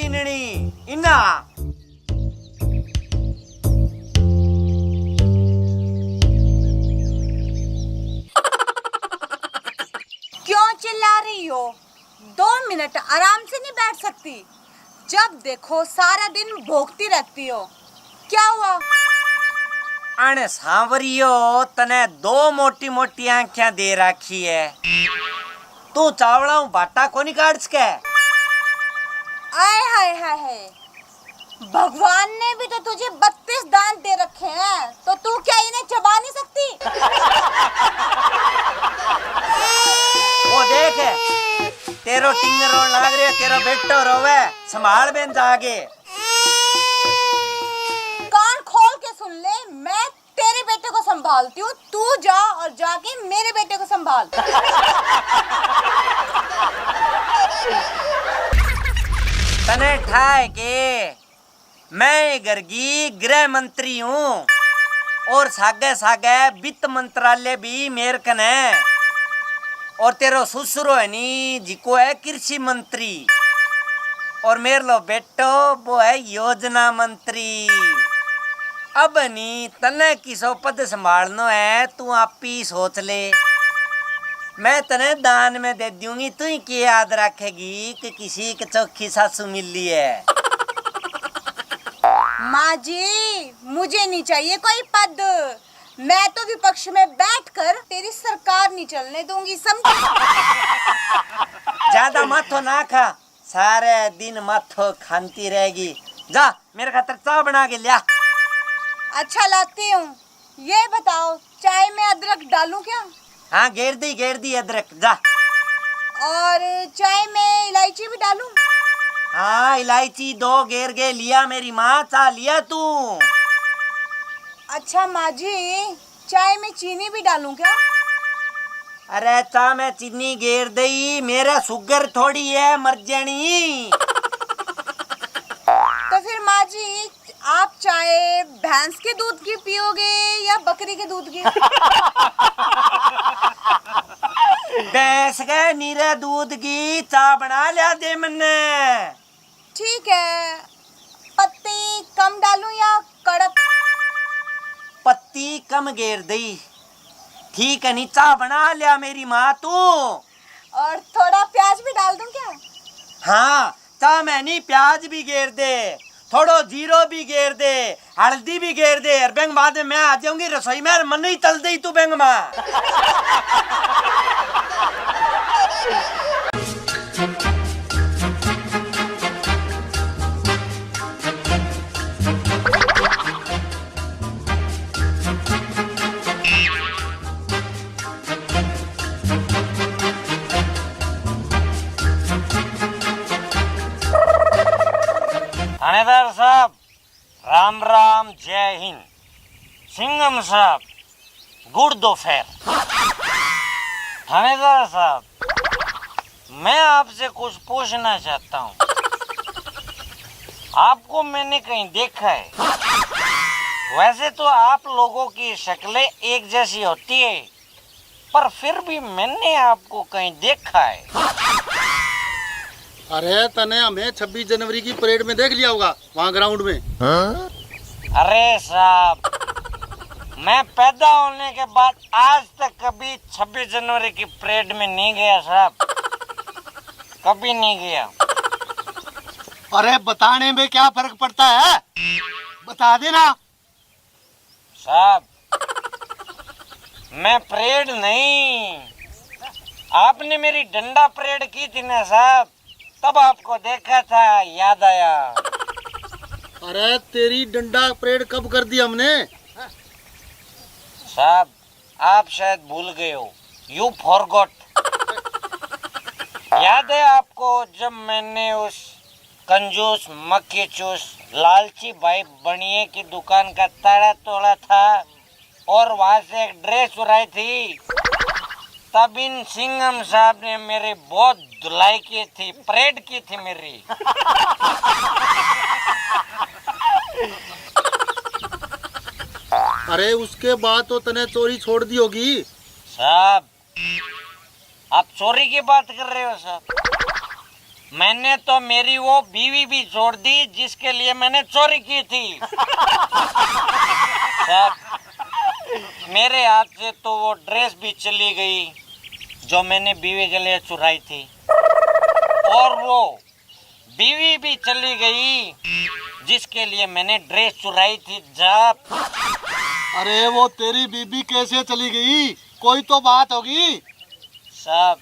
चीननी इना। क्यों चिल्ला रही हो? 2 मिनट आराम से नहीं बैठ सकती? जब देखो सारा दिन भोगती रहती हो। क्या हुआ? अने सांवरियो तने 2 मोटी मोटी आंखें दे रखी है। तू चावला बाटा को नहीं काट सके? आय हाय हाय हाय, भगवान ने भी तो तुझे 32 दांत दे रखे हैं, तो तू क्या इन्हें चबा नहीं सकती? वो देख तेरो टिंगर रोड लाग रहे, तेरा बेटो रोवे, संभाल बेन जागे। कान खोल के सुन ले, मैं तेरे बेटे को संभालती हूँ, तू जा और जाके मेरे बेटे को संभाल। तने ठाए के मैं घर की गृह मंत्री हूँ और सागे सागे वित्त मंत्रालय भी मेरे कन है, और तेरो ससुरो है नी जिको है कृषि मंत्री, और मेरे लो बेटो वो है योजना मंत्री। अब नी तने किसो पद संभालनो है, तू आप ही सोच ले। मैं तने दान में दे दूंगी, तू ही क्या याद रखेगी कि किसी के चौखी सासू मिली है। माँ जी, मुझे नहीं चाहिए कोई पद, मैं तो विपक्ष में बैठकर तेरी सरकार नहीं चलने दूंगी, समझी? ज्यादा माथो ना खा, सारे दिन माथो खाती रहेगी। जा मेरे खातर चाय बना के लिया। अच्छा लाती हूँ। ये बताओ, चाय में अदरक डालूं क्या? हाँ घेर दी अदरक, जा। और चाय में इलायची भी डालूं? हाँ इलायची 2 घेर के लिया मेरी माँ, चा लिया तू। अच्छा माँ जी, चाय में चीनी भी डालूं क्या? अरे चा में चीनी घेर दई, मेरा शुगर थोड़ी है, मर जानी। तो फिर माँ जी, आप चाय भैंस के दूध की पियोगे या बकरी के दूध की? भैंस के नीरे दूध की चा बना लिया दे मन्ने। ठीक है, पत्ती कम डालूं या कड़क? पत्ती कम घेर दई, ठीक है नी, चा बना लिया मेरी माँ तू। और थोड़ा प्याज भी डाल दूं क्या? हाँ चा में नी प्याज भी घेर दे, थोड़ो जीरो भी घेर दे, हल्दी भी घेर दे। और बेंग बाद में मैं आ जाऊंगी रसोई में, मन नहीं तल दई तू बेंग माँ। थानेदार साहब राम राम, जय हिंद। सिंघम साहब गुड दोपहर। थानेदार साहब मैं आपसे कुछ पूछना चाहता हूँ। आपको मैंने कहीं देखा है? वैसे तो आप लोगों की शक्लें एक जैसी होती है, पर फिर भी मैंने आपको कहीं देखा है। अरे तने हमें 26 जनवरी की परेड में देख लिया होगा, वहाँ ग्राउंड में। अरे साहब, मैं पैदा होने के बाद आज तक कभी 26 जनवरी की परेड में नहीं गया साहब, कभी नहीं गया। अरे बताने में क्या फर्क पड़ता है, बता देना। साहब मैं परेड नहीं, आपने मेरी डंडा परेड की थी ना साहब, तब आपको देखा था, याद आया। अरे तेरी डंडा परेड कब कर दी हमने? साहब आप शायद भूल गए हो, यू फॉरगॉट। याद है आपको जब मैंने उस कंजूस मक्खी चूस लालची भाई बनिए की दुकान का ताला तोड़ा था और वहां से एक ड्रेस चुराई थी? तब इन सिंघम साहब ने मेरी बहुत धुलाई की थी, परेड की थी मेरी। अरे उसके बाद तो तने चोरी छोड़ दी होगी। साहब आप चोरी की बात कर रहे हो साहब? मैंने तो मेरी वो बीवी भी छोड़ दी जिसके लिए मैंने चोरी की थी। साहब, मेरे हाथ से तो वो ड्रेस भी चली गई जो मैंने बीवी के लिए चुराई थी, और वो बीवी भी चली गई जिसके लिए मैंने ड्रेस चुराई थी। जब अरे वो तेरी बीबी कैसे चली गई, कोई तो बात होगी। साहब,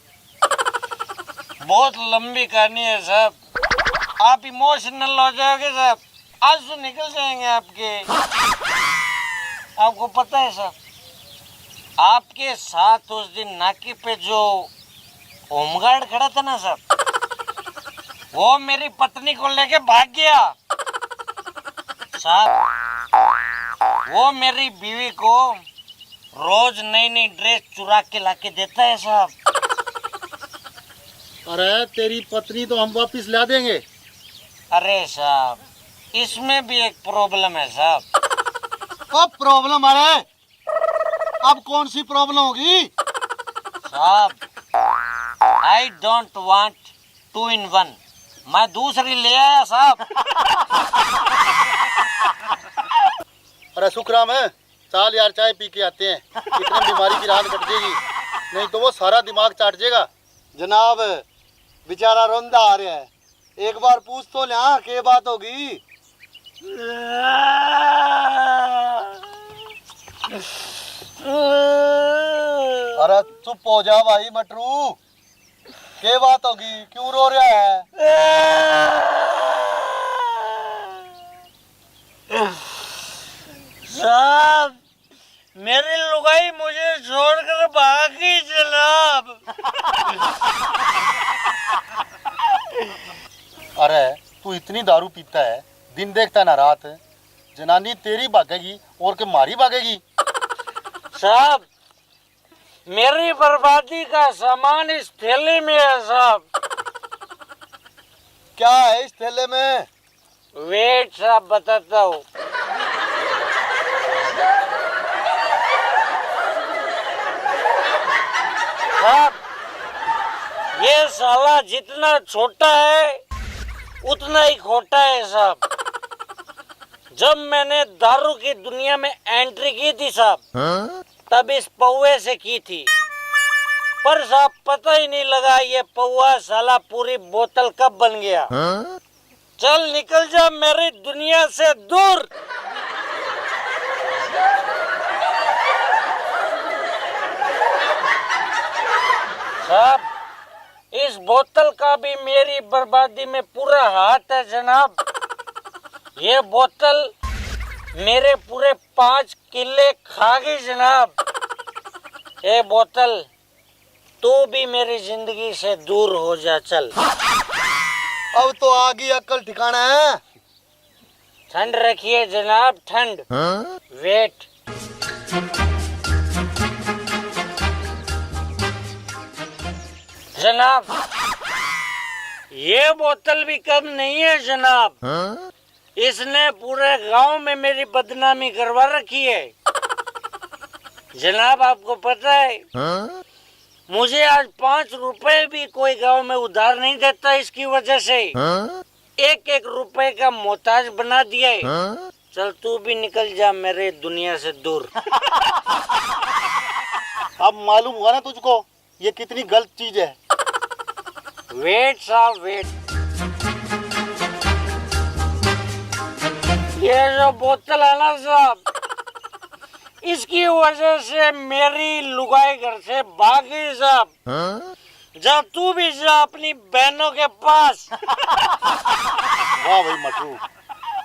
बहुत लंबी कहानी है साहब, आप इमोशनल हो जाओगे साहब, आंसू निकल जाएंगे आपके। आपको पता है साहब, आपके साथ उस दिन नाके पे जो होमगार्ड खड़ा था ना साहब, वो मेरी पत्नी को लेके भाग गया साहब। वो मेरी बीवी को रोज नई नई ड्रेस चुरा के लाके देता है साहब। अरे तेरी पत्नी तो हम वापिस ला देंगे। अरे साहब, इसमें भी एक प्रॉब्लम है साहब। अब प्रॉब्लम, अरे अब कौन सी प्रॉब्लम होगी? साहब, आई डोंट वांट 2 in 1, मैं दूसरी ले आया साहब। अरे सुखराम है, चल यार चाय पी के आते हैं, इतनी बीमारी की राहत कट जाएगी, नहीं तो वो सारा दिमाग चाट जाएगा। जनाब, बेचारा रोंदा आ रहा है, एक बार पूछ तो लिया क्या बात होगी। अरे चुप हो जा भाई मटरू, क्या बात होगी, क्यों रो रहा है? साहब, मेरी लुगाई मुझे छोड़कर भाग गई जनाब। अरे तू इतनी दारू पीता है, दिन देखता ना रात, जनानी तेरी भागेगी और के मारी भागेगी। साहब, मेरी बर्बादी का सामान इस थैले में है साहब। क्या है इस थैले में? वेट साहब, बताता हूँ। साहब, ये साला जितना छोटा है उतना ही खोटा है साहब। जब मैंने दारू की दुनिया में एंट्री की थी साहब, तब इस पौवे से की थी, पर साहब पता ही नहीं लगा ये पौवा साला पूरी बोतल कब बन गया। चल निकल जा मेरी दुनिया से दूर। साहब, इस बोतल का भी मेरी बर्बादी में पूरा हाथ है जनाब। ये बोतल मेरे पूरे 5 किले खा गई जनाब। ये बोतल, तू भी मेरी जिंदगी से दूर हो जा। चल, अब तो आगे अक्ल ठिकाना है। ठंड रखिए जनाब, ठंड। वेट। जनाब, ये बोतल भी कम नहीं है जनाब। इसने पूरे गांव में मेरी बदनामी करवा रखी है जनाब। आपको पता है, मुझे आज 5 रुपए भी कोई गांव में उधार नहीं देता। इसकी वजह से 1-1 रुपए का मोहताज बना दिया है। चल तू भी निकल जा मेरे दुनिया से दूर। अब मालूम हुआ ना तुझको ये कितनी गलत चीज है। वेट साहब, वेट। ये जो बोतल है ना साहब, इसकी वजह से मेरी लुगाई घर से भाग गई साहब। जा तू भी जा अपनी बहनों के पास। वाह भाई मटरू,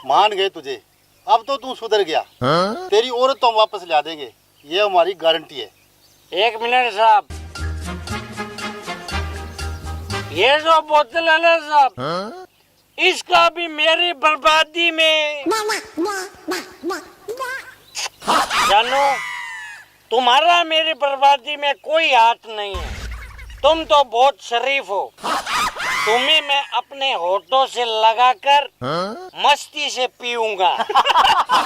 मान गए तुझे, अब तो तू सुधर गया। तेरी औरत तो हम वापस ला देंगे, ये हमारी गारंटी है। 1 मिनट साहब, ये जो बोतल है ना साहब, इसका भी मेरी बर्बादी में जानू, तुम्हारा मेरी बर्बादी में कोई हाथ नहीं है। तुम तो बहुत शरीफ हो। तुम्हें मैं अपने होठों से लगाकर मस्ती से पीऊंगा।